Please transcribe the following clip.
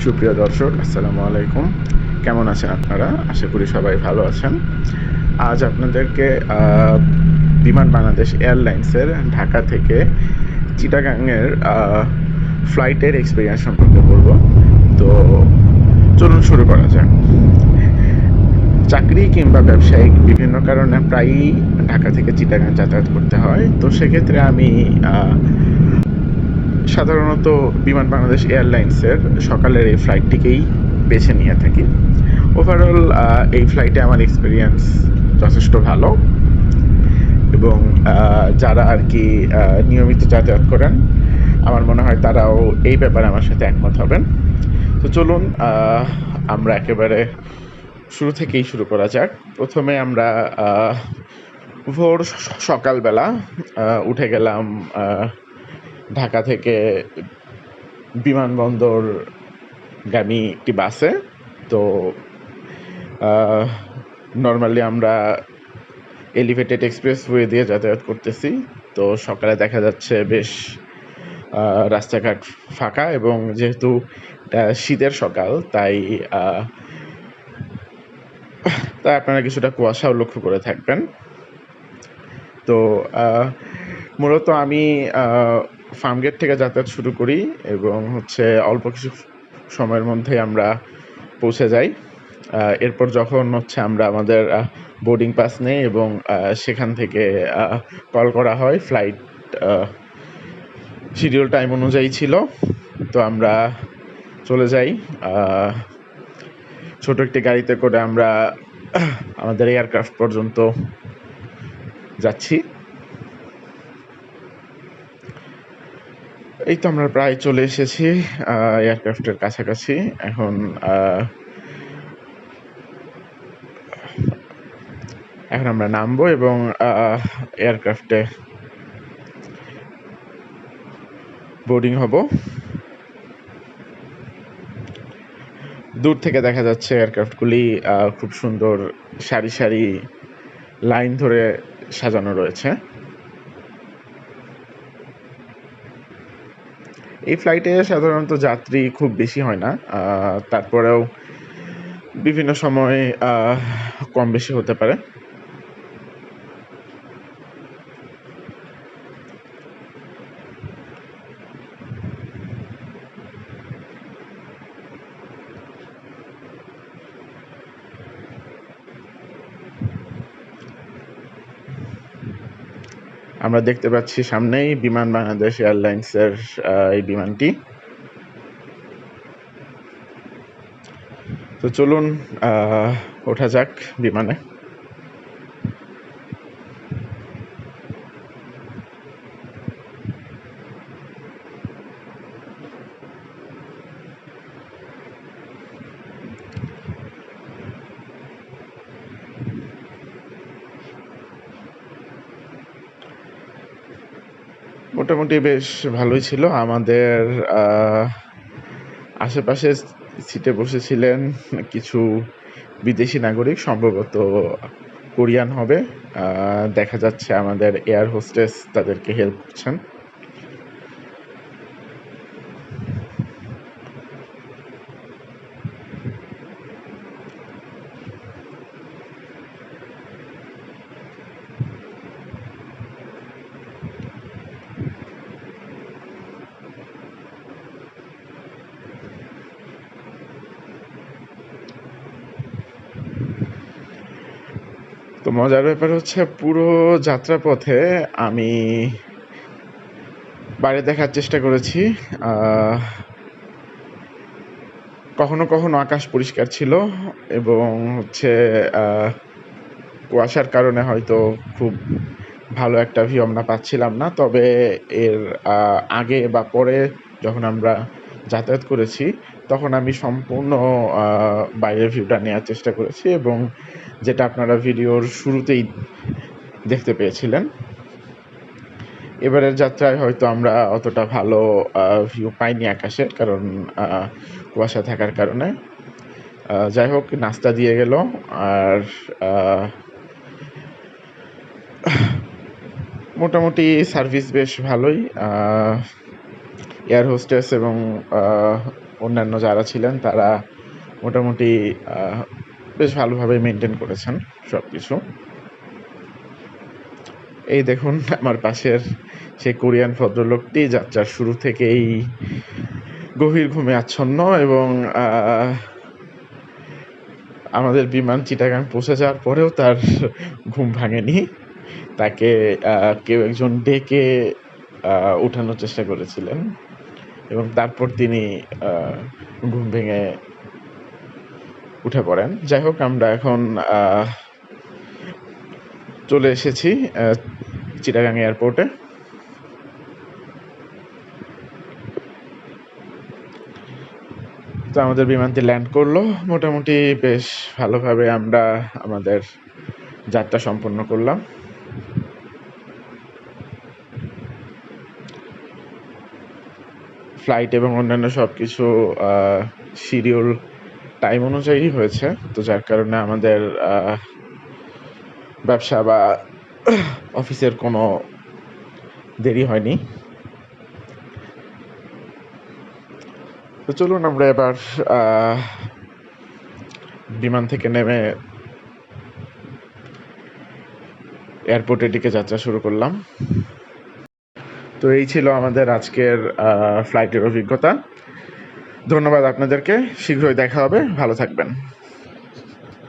সুপ্রিয় দর্শক, আসসালামু আলাইকুম। কেমন আছেন আপনারা? আশা করি সবাই ভালো আছেন। আজ আপনাদেরকে বিমান বাংলাদেশ এয়ারলাইন্সের ঢাকা থেকে চিটাগাংয়ের ফ্লাইটের এক্সপেরিয়েন্স সম্পর্কে বলব। তো চলুন শুরু করা যাক। চাকরি কিংবা ব্যবসায়িক বিভিন্ন কারণে প্রায়ই ঢাকা থেকে চিটাগাং যাতায়াত করতে হয়। তো সেক্ষেত্রে আমি সাধারণত বিমান বাংলাদেশ এয়ারলাইন্সের সকালের এই ফ্লাইটটিকেই বেছে নিয়ে থাকি। ওভারঅল এই ফ্লাইটে আমার এক্সপিরিয়েন্স যথেষ্ট ভালো, এবং যারা আর কি নিয়মিত যাতায়াত করেন আমার মনে হয় তারাও এই ব্যাপারে আমার সাথে একমত হবেন। তো চলুন আমরা একেবারে শুরু থেকেই শুরু করা যাক। প্রথমে আমরা ভোর সকালবেলা উঠে গেলাম ঢাকা থেকে বিমানবন্দরগামী একটি বাসে। তো নর্মালি আমরা এলিভেটেড এক্সপ্রেসওয়ে দিয়ে যাতায়াত করতেছি। তো সকালে দেখা যাচ্ছে বেশ রাস্তাঘাট ফাঁকা, এবং যেহেতু শীতের সকাল তাই আপনারা কিছুটা কুয়াশাও লক্ষ্য করে থাকবেন। তো মূলত আমি ফার্মগেট থেকে যাতায়াত শুরু করি, এবং অল্প কিছু সময়ের মধ্যে আমরা পৌঁছে যাই। এরপর যখন আমরা আমাদের বোর্ডিং পাস নেই, এবং সেখান থেকে কল করা হয়। ফ্লাইট শিডিউল টাইম অনুযায়ী ছিল, তো আমরা চলে যাই। ছোট একটি গাড়িতে করে আমরা আমাদের এয়ারক্রাফট পর্যন্ত যাচ্ছি। এই তো আমরা প্রায় চলে এসেছি এয়ারক্রাফটের কাছাকাছি। এখন আমরা নামবো এবং এয়ারক্রাফটে বোর্ডিং হব। দূর থেকে দেখা যাচ্ছে এয়ারক্রাফটগুলি খুব সুন্দর সারি সারি লাইন ধরে সাজানো রয়েছে। এই ফ্লাইটে সাধারণত যাত্রী খুব বেশি হয় না, তারপরেও বিভিন্ন সময় কম বেশি হতে পারে। আমরা দেখতে পাচ্ছি সামনেই বিমান বাংলাদেশ এয়ারলাইন্সের এই বিমানটি। তো চলুন ওঠা যাক বিমানে। মোটামুটি বেশ ভালোই ছিল। আমাদের আশেপাশে সিটে বসেছিলেন কিছু বিদেশি নাগরিক, সম্ভবত কোরিয়ান হবে। দেখা যাচ্ছে আমাদের এয়ার হোস্টেস তাদেরকে হেল্প করছেন। তো মজার ব্যাপার পুরো যাত্রাপথে আমি বাইরে দেখার চেষ্টা করেছি। কখনো কখনো আকাশ পরিষ্কার ছিল, এবং কুয়াশার কারণে হয়তো খুব ভালো একটা ভিউ আমরা পাচ্ছিলাম না। তবে এর আগে বা পরে যখন আমরা যাতায়াত করেছি তখন আমি সম্পূর্ণ বাইরের ভিউটা নেওয়ার চেষ্টা করেছি, এবং যেটা আপনারা ভিডিওর শুরুতেই দেখতে পেয়েছিলেন। এবারের যাত্রায় হয়তো আমরা অতটা ভালো ভিউ পাইনি আকাশের, কারণ কুয়াশা থাকার কারণে। যাই হোক, নাস্তা দিয়ে গেল, আর মোটামুটি সার্ভিস বেশ ভালোই। এয়ার হোস্টেস এবং অন্যান্য যারা ছিলেন তারা মোটামুটি বেশ ভালোভাবে মেনটেন করেছেন সব কিছু। এই দেখুন আমার পাশের সেই কোরিয়ান ভদ্রলোকটি যাত্রার শুরু থেকেই গভীর ঘুমে আচ্ছন্ন এবং আমাদের বিমান চিটাগাং পৌঁছে যাওয়ার পরেও তার ঘুম ভাঙেনি। তাকে কেউ একজন ডেকে উঠানোর চেষ্টা করেছিলেন এবং তারপর তিনি ঘুম ভেঙে উঠে পড়েন। যাই হোক, আমরা এখন চলে এসেছি চিটাগাং এয়ারপোর্টে। তো আমাদের বিমানটি ল্যান্ড করলো মোটামুটি বেশ ভালোভাবে। আমরা আমাদের যাত্রা সম্পন্ন করলাম। ফ্লাইট এবং অন্যান্য সব কিছু শিডিউল টাইম অনুযায়ী হয়েছে, তো যার কারণে আমাদের ব্যবসা বা অফিসের কোনো দেরি হয়নি। তো চলুন আমরা এবার বিমান থেকে নেমে এয়ারপোর্টের দিকে যাত্রা শুরু করলাম। তো এই ছিল আমাদের আজকের ফ্লাইটের অভিজ্ঞতা। ধন্যবাদ আপনাদেরকে। শীঘ্রই দেখা হবে। ভালো থাকবেন।